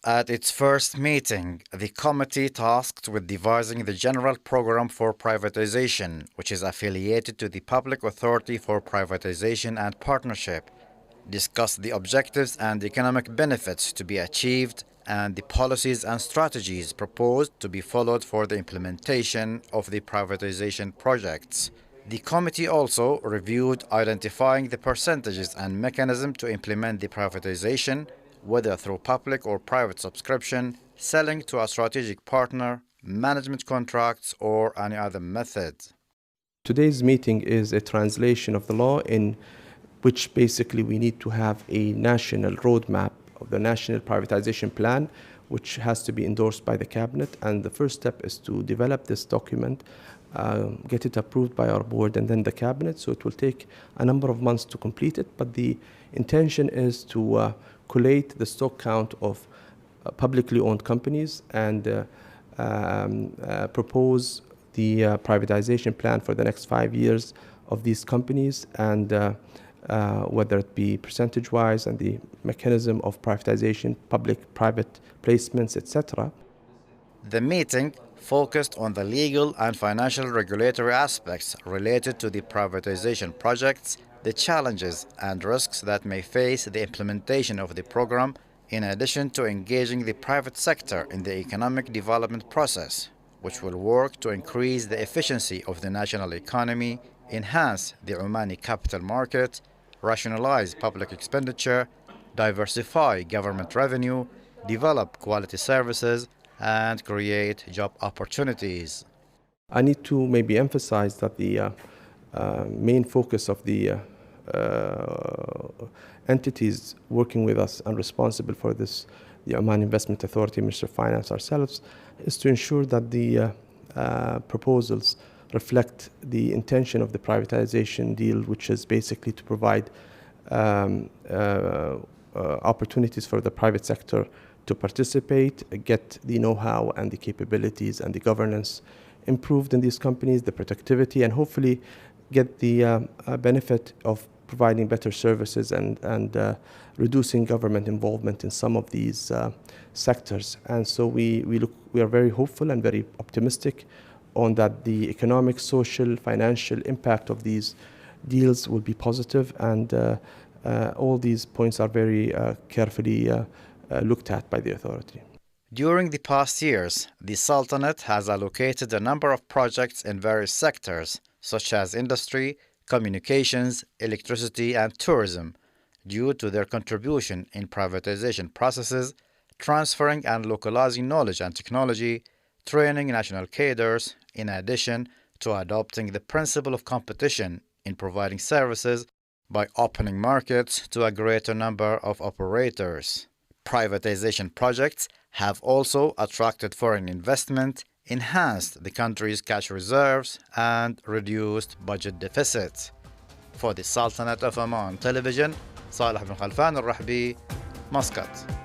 At its first meeting, the committee tasked with devising the General Program for Privatization, which is affiliated to the Public Authority for Privatization and Partnership, discussed the objectives and economic benefits to be achieved and the policies and strategies proposed to be followed for the implementation of the privatization projects. The committee also reviewed identifying the percentages and mechanism to implement the privatization, whether through public or private subscription, selling to a strategic partner, management contracts, or any other method. Today's meeting is a translation of the law in which basically we need to have a national roadmap of the national privatization plan, which has to be endorsed by the cabinet. And the first step is to develop this document, get it approved by our board and then the cabinet. So it will take a number of months to complete it. But the intention is to collate the stock count of publicly owned companies and propose the privatization plan for the next 5 years of these companies, and whether it be percentage-wise and the mechanism of privatization, public-private placements, etc. The meeting focused on the legal and financial regulatory aspects related to the privatization projects, the challenges and risks that may face the implementation of the program, in addition to engaging the private sector in the economic development process, which will work to increase the efficiency of the national economy, enhance the Omani capital market, rationalize public expenditure, diversify government revenue, develop quality services, and create job opportunities. I need to maybe emphasize that the main focus of the entities working with us and responsible for this, the Oman Investment Authority, Ministry of Finance, ourselves, is to ensure that the proposals reflect the intention of the privatization deal, which is basically to provide opportunities for the private sector to participate, get the know-how and the capabilities and the governance improved in these companies, the productivity, and hopefully get the benefit of providing better services and reducing government involvement in some of these sectors. And so we are very hopeful and very optimistic on that the economic, social, financial impact of these deals will be positive, and all these points are very carefully looked at by the authority. During the past years, the Sultanate has allocated a number of projects in various sectors, such as industry, communications, electricity, and tourism, due to their contribution in privatization processes, transferring and localizing knowledge and technology, training national cadres, in addition to adopting the principle of competition in providing services by opening markets to a greater number of operators. Privatization projects have also attracted foreign investment, enhanced the country's cash reserves, and reduced budget deficits. For the Sultanate of Oman Television, Saleh bin Khalfan al-Rahbi, Muscat.